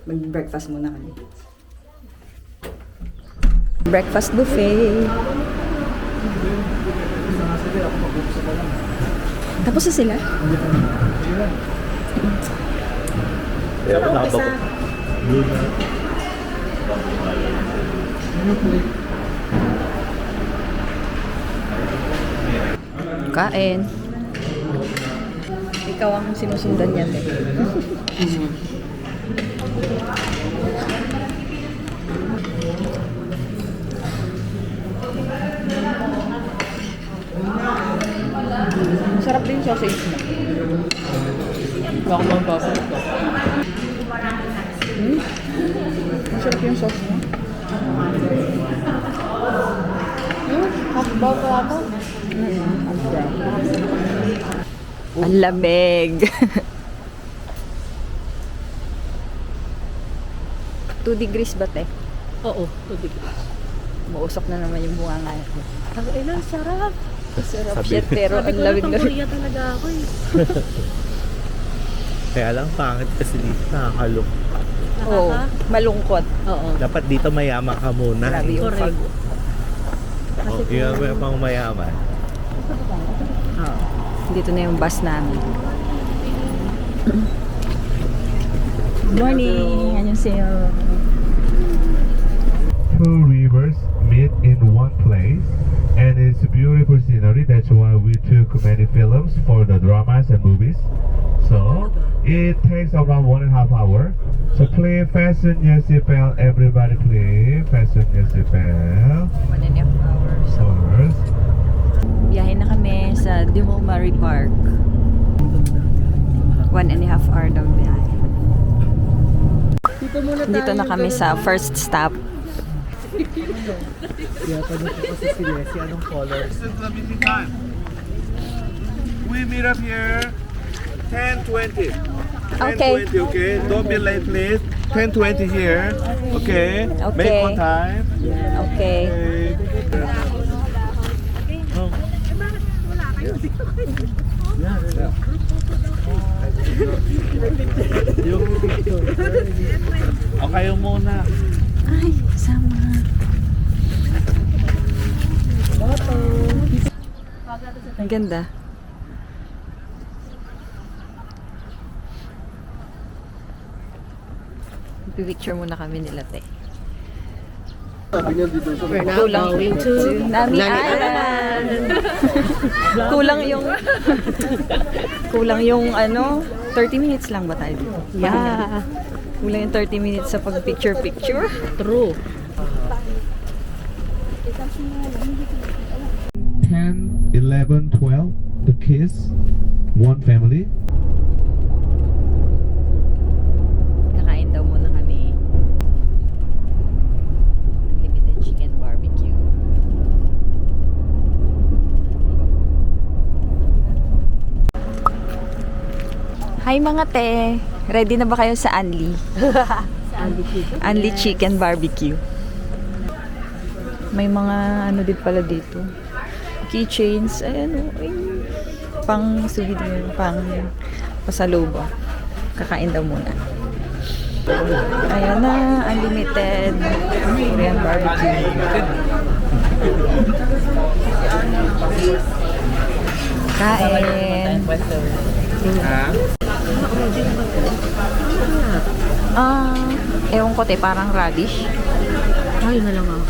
Mag-breakfast muna kami. Breakfast buffet. Tapos na sila? Kain. Ikaw ang sinusundan niya, te. Sarap din yung sausage mo. Baka magpapalito ko. Sarap yung sauce mo. Half-bow pa ako. Ang lamig. 2 degrees ba, te? Oo, tubig. Mausok na naman yung bunganga ko. Ang ilan, sarap. Sarap siya, pero ang Sabi ko na, lamig-lamig. pang-Korea talaga ako eh. Kaya lang pangit kasi dito nakakalung. Oo, malungkot. Oo. Dapat dito mayaman ka muna. Grabe yung Correct. fog. Oh, yun mo pang mayaman. Oo. Dito na yung bus namin. Good morning! Annyeonghaseyo. Two rivers meet in one place, and it's a beautiful scenery. That's why we took many films for the dramas and movies. So it takes around 1.5 hours. So please fasten your seatbelt. Everybody, please fasten your seatbelt. 1.5 hours. First. Biyahe na kami sa Dimulmari Park. 1.5 hour daw biyahe. Dito na kami sa first stop. Yata na po kasi si Leslie. Anong color? This is the meeting time. We meet up here 10:20. Okay. 10:20, okay? Don't be late, please. 10:20 here. Okay? Okay. Make one time. Okay. Oh. Yeah. Yung picture. O kayo muna. Ay, sama. Ang ganda. Picture muna kami nila, te. We're now going to Nami Island. kulang yung ano, 30 minutes lang ba tayo dito? Yeah. Kulang yung 30 minutes sa pag-picture. True. 10, 11, 12, the kids, one family. Kakain daw muna kami. Unlimited chicken barbecue. Hi mga te! Ready na ba kayo sa Anli? Anli Chicken Barbecue. May mga ano din pala dito. Keychains. Ayan o. Pang souvenir. Pang pasalubong. Kakain daw muna. Ayan na. Unlimited Korean barbecue. Kain. Ewan ko te, parang radish. Ay, na lang ako.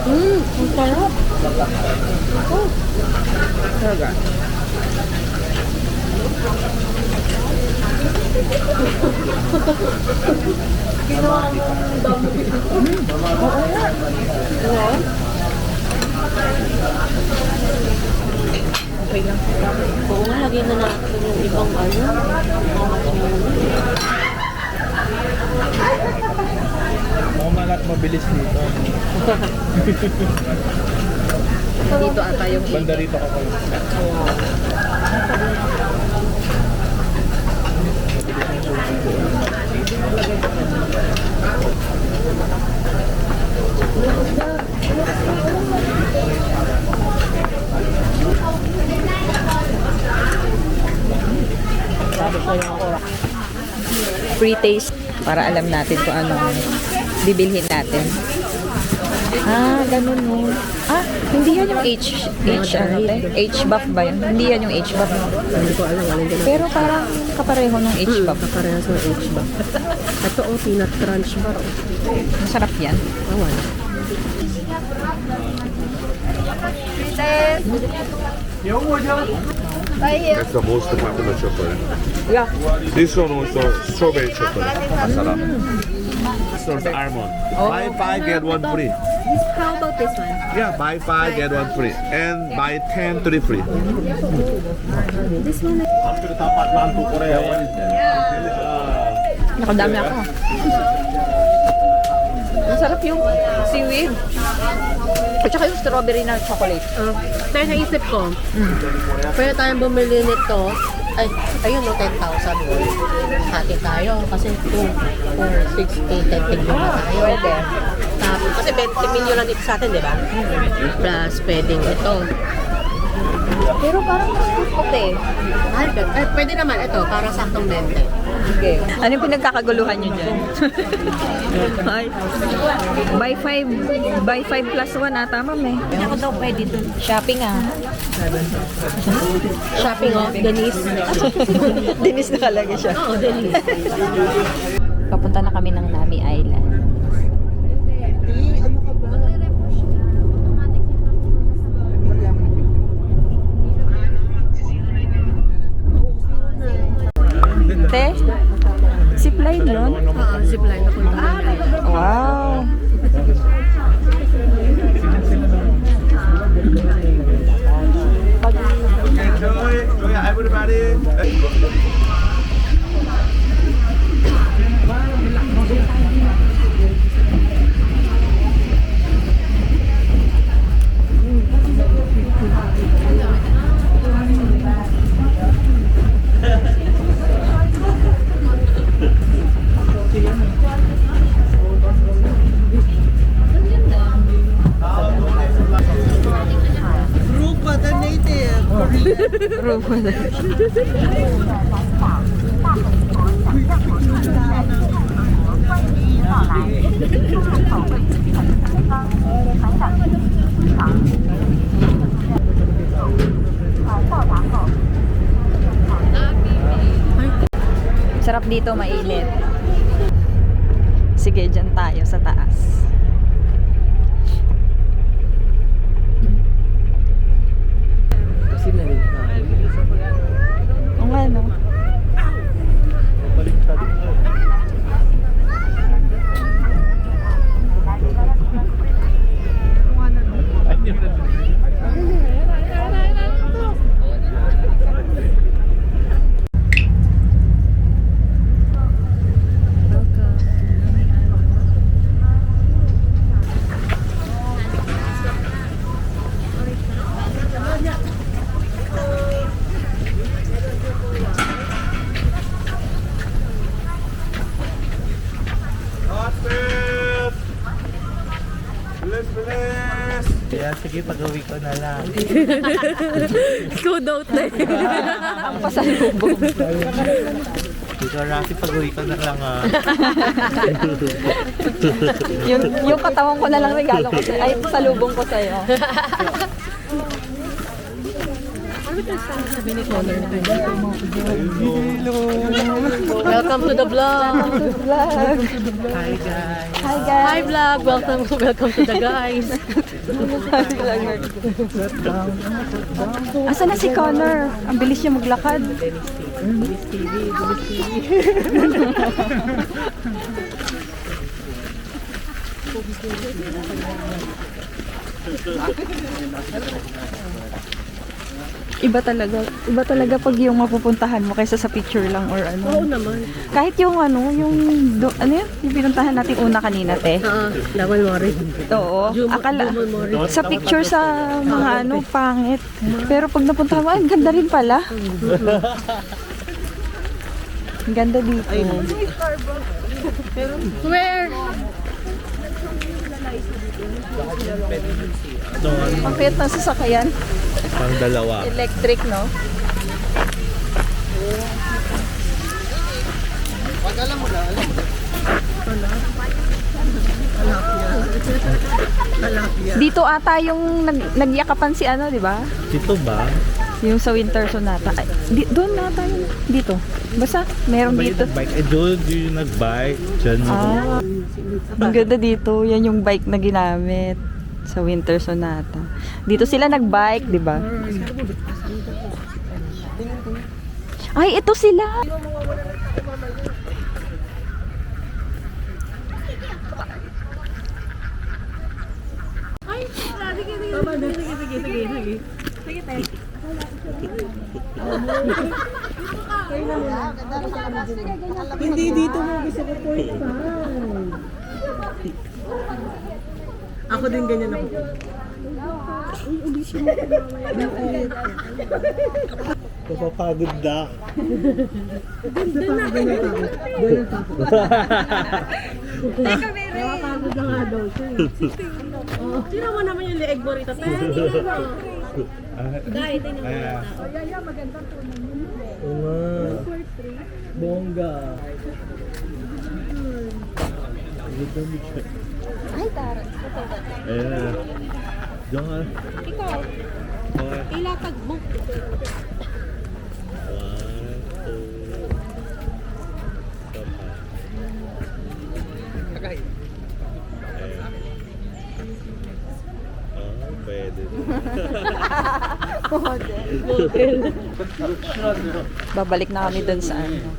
Ang sarap. Talaga. Ginawa ng dami. Oo nga. Okay lang. Oo nga, lagyan na natin yung ibang ano. Mukhang at mabilis dito. Dito ata yung Banda rito ako. Sabi ko yung oras. pre-taste para alam natin kung anong bibilhin natin. Ah, ganun mo. Ah, hindi yan yung H-buff ba yun? Hindi yan yung H-buff. Hindi ko alam, alin din. Pero parang kapareho ng H-buff. Kaparehas ng H-buff. Ito, peanut crunch bar. Masarap yan. Wala. That's the most popular chocolate. Yeah. This one also strawberry chocolate. Masala. This one's almond. Buy 5 get 1 free. How about this one? Yeah, buy 5 get 1 free. And buy 10 3 free. This one. Nakadami ako. Masarap yung seaweed. At saka yung strawberry na chocolate. Pero naisip ko, pwede tayong bumili nito. Ay, ayun no, 10,000. Hati tayo. Kasi 2, 4, 6, 8, 10 million na tayo. Pwede. Tapos, kasi 20 million lang dito sa atin, di ba? Plus, pwedeng ito. Pero parang mas puti. Ay, pwede naman ito, para saktong 20. Okay. Ano yung pinagkakaguluhan nyo dyan? Buy 5 plus 1 ata, ma'am eh. Ako daw pwede dun. Shopping ah. Shopping of Denise. Dinis na talaga siya. Oo, Denise. Papunta na kami ng Nami Island. Te, zipline nun? Oo, zipline ako. Wow! Enjoy everybody. Sarap dito, mainit. Sige, dyan tayo sa taas. O nga, no? Kaya sige, pag-uwi ko na lang. Good note na yun. Ang pasalubong. Ikaw, Rafi, pag-uwi ko na lang ah. yung katawan ko na lang regalo ko sa'yo. Ay, pasalubong ko sa'yo. Welcome to the vlog. Vlog. Hi guys. Hi, guys. Hi vlog. Welcome to the guys. Asa na si Connor? Ang bilis niya maglakad. Iba talaga pag yung mapupuntahan mo kaysa sa picture lang or ano. Oo naman. Kahit yung ano, yung pinuntahan natin una kanina, te. Lawan mo rin. Oo. Akala, sa picture sa mga ano, pangit. Pero pag napunta mo, ang ganda rin pala. Ang ganda dito. Where? Ang cute na sasakyan. Pang dalawa. Electric, no? alam mo na. Dito ata yung nagyakapan si ano, di ba? Dito ba? Yung sa Winter Sonata. Ay, doon ata yun. Dito. Basta, meron Ba yung dito. nag-bike? Eh, doon yung nag-bike. Diyan mo. Ah, ang ganda dito. Yan yung bike na ginamit sa Winter Sonata. Dito sila nag-bike, di ba? Ay, ito sila. Hindi dito mo gusto ko point pa. Ako din ganyan ako. Napapagod na. Nakakagod na nga daw siya. Sino mo naman yung leeg mo rito? Tingnan mo. Guys, bongga. Ay, tara. Ayan. Diyan ka. Ikaw, Okay. ilatag mo. 1, 2. Pwede. Babalik na kami doon sa ano,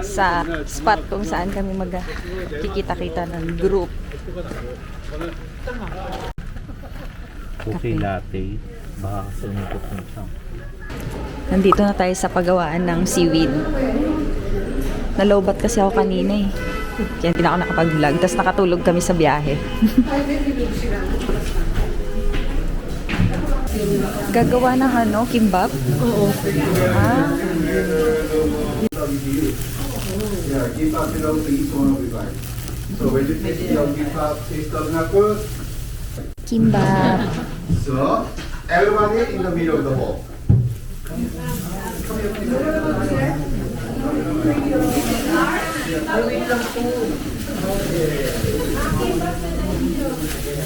sa spot kung saan kami magkikita-kita ng group. Okay, latte. Baka sumukot ng siyang. Nandito na tayo sa paggawaan ng seaweed. Nalobat kasi ako kanina eh. Kaya hindi na ako nakapag-vlog. Tapos nakatulog kami sa biyahe. Gagawa ng ano, kimbap? Oo. Ah, Yeah, give up it over each one of you guys. So when you take your give up, taste of knuckles. kimbap. So everybody in the middle of the bowl.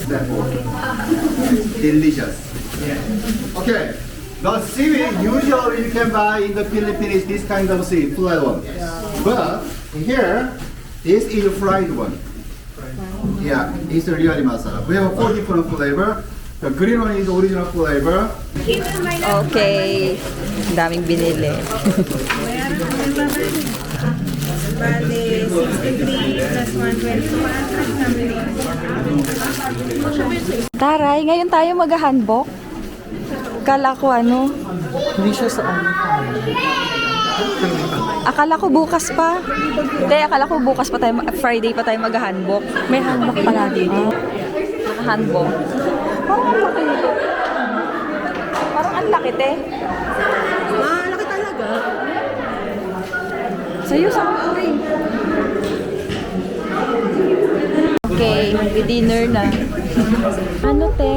That bowl. Delicious. Okay. The seaweed usually you can buy in the Philippines this kind of seaweed, flat one. But here, this is a fried one. Yeah, it's a really masala. We have 4 different flavor. The green one is the original flavor. Okay. Ang daming binili. Bale, 63 plus 121 plus Taray, ngayon tayo mag-handbook. Akala ko ano, Hindi siya sa ano. akala ko bukas pa. Hindi, akala ko bukas pa tayo, Friday pa tayo mag-handbook. May handbook pala dito. Handbook. Parang ang laki nito. Parang ang laki, te. Laki talaga. Sa'yo, sa akin rin. Okay, mag-dinner na. Ano, te?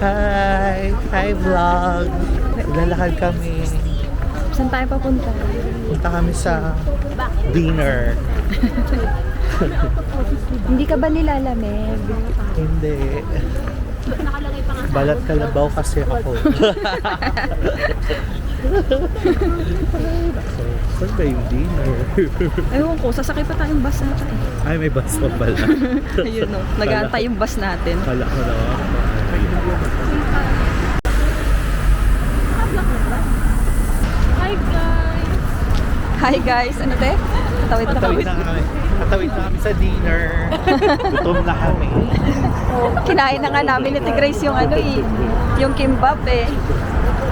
Hi! Hi, vlog! Lalakad kami. Saan tayo papunta? Punta kami sa dinner. Hindi ka ba nilalamig? Hindi. Balat kalabaw kasi ako. So, saan ba yung dinner? Ewan ko, sasakay pa tayong bus natin. Ay, may bus pa pala. Ayun o, nag-aantay yung bus natin. Kala ko na ako. Hi guys, ano te? Tawid na kami. Katawid na kami sa dinner. Gutom na kami. Kinain na nga namin ni Grace yung ano eh, yung kimbap eh.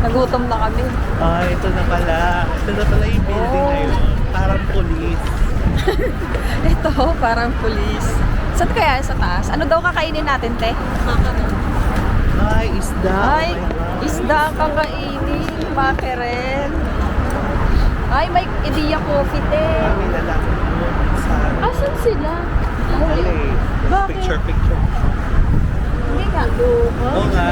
Nagutom na kami. Ah, ito na pala. Ito na pala yung building na yun. Parang police. Ito, parang pulis. Saan kaya sa taas? Ano daw kakainin natin, te? Ay, isda. Ay, isda kakainin. Makeren. Ay, may ideya coffee, te. Kami na lang yun. Asan sila? Huli. Bakit? Picture. Hindi nga. Oo nga.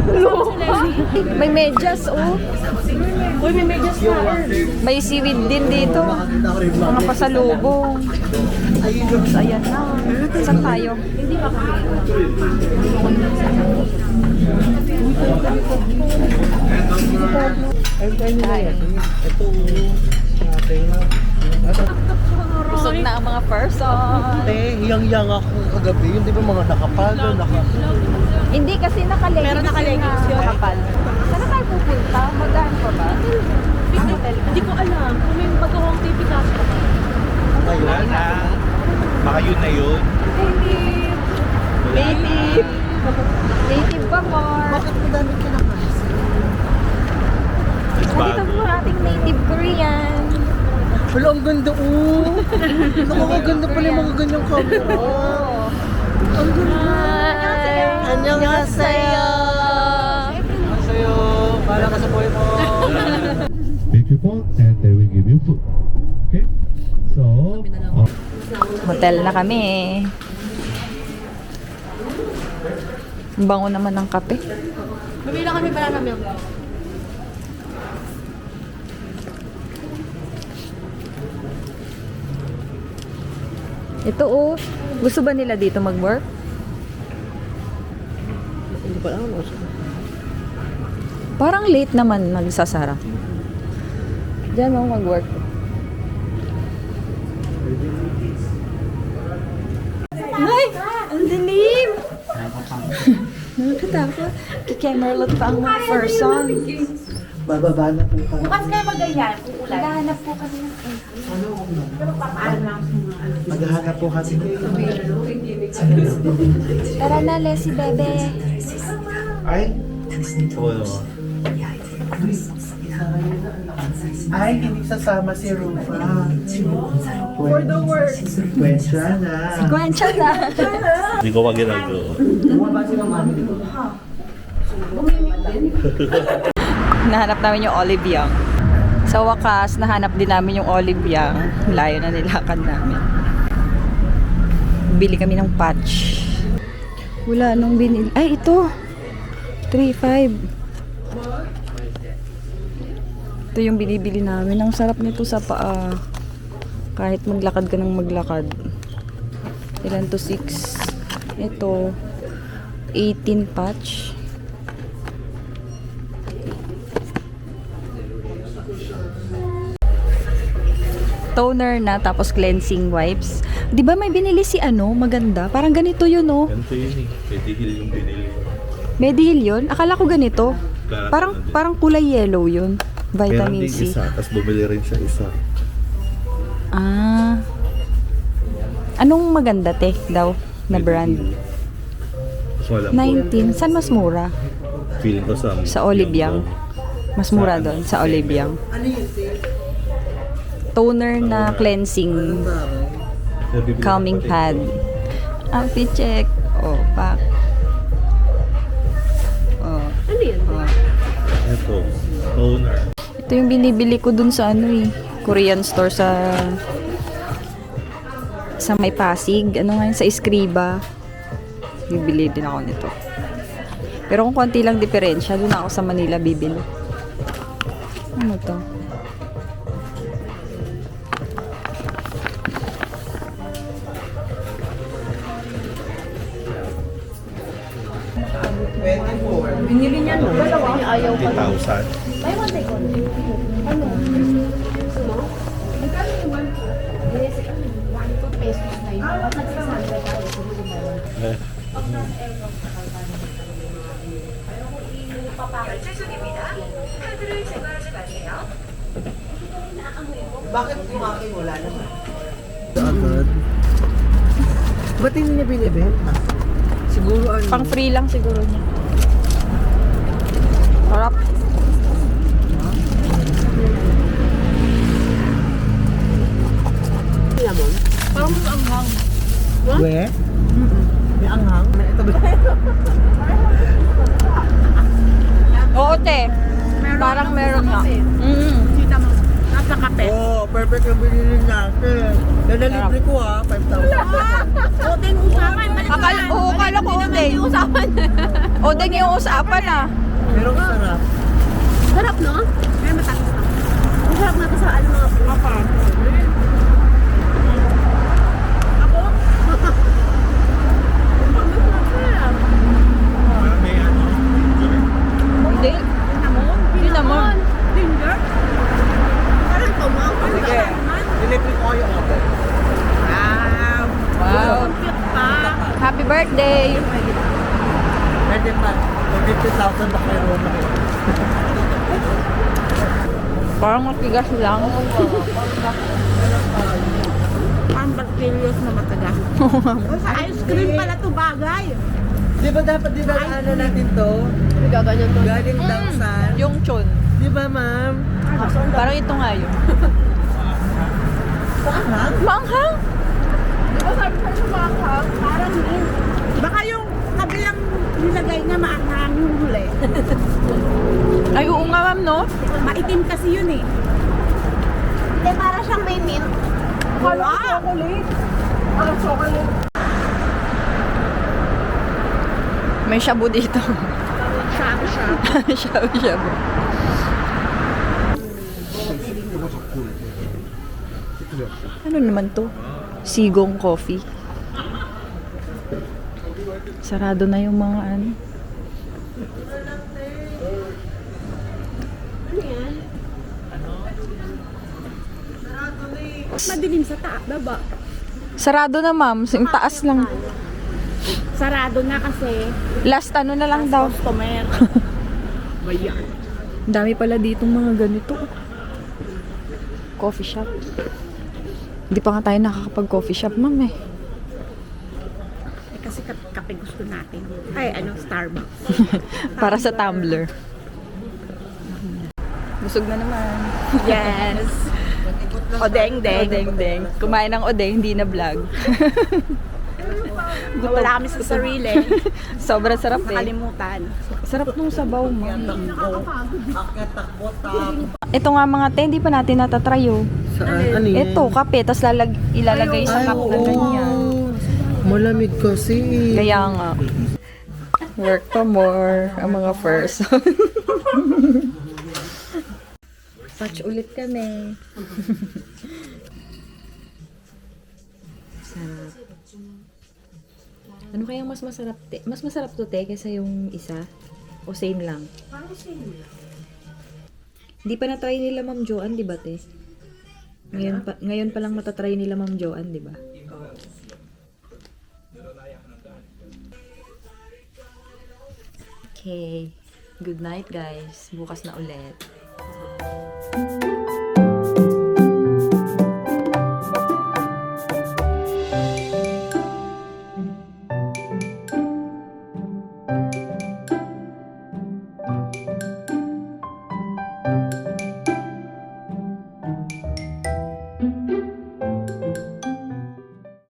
Lupa? May medyas, oh. Uy, may medyas na. May seaweed din dito. Mga pasalubong. Ayan na. Saan tayo? Busog na ang mga person. Hiyang-yang ako kagabi. Yung di ba mga nakapalo, Hindi kasi nakaleggings. Pero nakaleggings yun. Makapal. Saan tayo pupunta? Magdaan pa ba? Hindi ko alam kung may mag-home tipikas pa. Ngayon na. Baka yun na yun. Native. Native ba, Mar? Bakit madami ka na kasi? Nakita mo ating native Korean. Wala, ang ganda Nakakaganda pala yung mga ganyang camera. Ang ganda. Annyeonghaseyo. Sa'yo, para ka sa boy mo. Pick your phone and they will give you food. Okay? So, Hotel na kami. Ang bango naman ng kape. Bumila kami banana milk. Ito oh, gusto ba nila dito mag-work? Hindi pa alam. Parang late naman magsasara. Diyan oh, mag-work. Ay! Ang dilim! Nakakatakot. Kikemerlot pa ang mga person. Bababa na po kami. Bukas kayo mag-ganyan. Naghahanap po kami ng Maghahanap po kami. Tara na, Leslie Bebe. Ay? Oo. Ay, hindi sasama si Rufa. For the work. Kwensya na. Kwensya na. hindi ko wag ginagawa. Nahanap namin yung Olive Young. Sa wakas, nahanap din namin yung Olive Young. Layo na nilakad namin. Bili kami ng patch. Wala nung binili. Ay, ito. 3.5. Ito yung binibili namin. Ang sarap nito sa paa. Kahit maglakad ka ng maglakad. Ilan to? 6. Ito. 18 patch. Toner na, tapos cleansing wipes. Di ba may binili si ano, maganda? Parang ganito yun, oh. Ganito yun eh. Pwede yung binili. Mediheal yun? Akala ko ganito. Parang kulay yellow yun. Vitamin C. Tapos bumili rin siya isa. Ah. Anong maganda, te, daw, na brand? Mas wala po. 19. Saan mas mura? Feeling ko Sa Olive Young. Mas mura doon, sa Olive Young. Toner na cleansing. Calming pad. Outfit check. Oh, pack. Oh. Ano yan? Oh. Ito. Toner. Ito yung binibili ko dun sa ano eh. Korean store sa may Pasig. Ano nga yun? Sa Escriba. Bibili din ako nito. Pero kung konti lang diferensya, dun ako sa Manila bibili. Ano to? Binili niya no? Dalawa. Ayaw pa. 20,000. Buy one take one. Ano? Pesos na yun. Bakit kumaki wala naman? Agad. Ba't hindi niya binibenta? Siguro ano? Pang free lang siguro niya. Sarap. Lemon? Parang mas anghang. We? May anghang? Ito ba? Oo, te. Parang meron nga. Sita mo. sa kape. Oo, perfect yung binili natin. Nalalibre ko ha, 5,000. Odeng usapan. Kala ko Odeng. Usapan. Odeng yung usapan ah. Pero sarap. Sarap, no? May matakas na. Ang sarap na to sa ano mga farm. Ako? May ano? Hindi. Hindi naman. Ginger? Parang tumang. Sige. Delivery ko yung order. Wow. Cute pa. Happy birthday. Pwede pa. 50,000 ba kayo na? Parang matigas lang. Ang bacterious na matagas. Sa ice cream pala to bagay. Di ba dapat dinadaanan natin to? Gaganyan to. Galing Dangsan. Yung chon. Di ba, ma'am? Parang ito nga yun. Manghang? Diba sabi sa inyo maanghang? Parang yun. Baka yung kabilang nilagay niya maanghang yung huli. Ay, oo nga ma'am, no? Maitim kasi yun eh. Hindi, para siyang may mint. Wala! Chocolate! Parang chocolate. May shabu dito. Shabu-shabu. Shabu-shabu. Ano naman to? Sigong coffee. Sarado na yung mga ano. Madilim sa baba. Sarado na ma'am. Yung taas lang. Sarado na kasi Last ano na lang daw. customer. Bayan. Dami pala ditong mga ganito. Coffee shop. Hindi pa nga tayo nakakapag-coffee shop, ma'am eh. Kasi kape gusto natin. Ay, ano, Starbucks. Para sa tumbler. Busog na naman. Yes. Odeng-deng. Odeng-deng. Kumain ng odeng, hindi na vlog. Wala kami sa sarili. Sobrang sarap eh. Kalimutan. Sarap nung sabaw mo. Akyat, takbo, tap. Ito nga mga te, hindi pa natin natatry oh. Saan? Ano yun? Ito, kape, tapos ilalagay sa cup na ganyan. Malamig kasi. Kaya nga. Work pa more ang mga person. Patch ulit kami. Sarap. Ano kayang mas masarap te? Mas masarap to te kaysa yung isa? O same lang? Parang same lang. Hindi pa na-try nila Ma'am Joanne, di ba te? Ngayon pa lang matatry nila Ma'am Joanne, di ba? Okay. Good night guys. Bukas na ulit.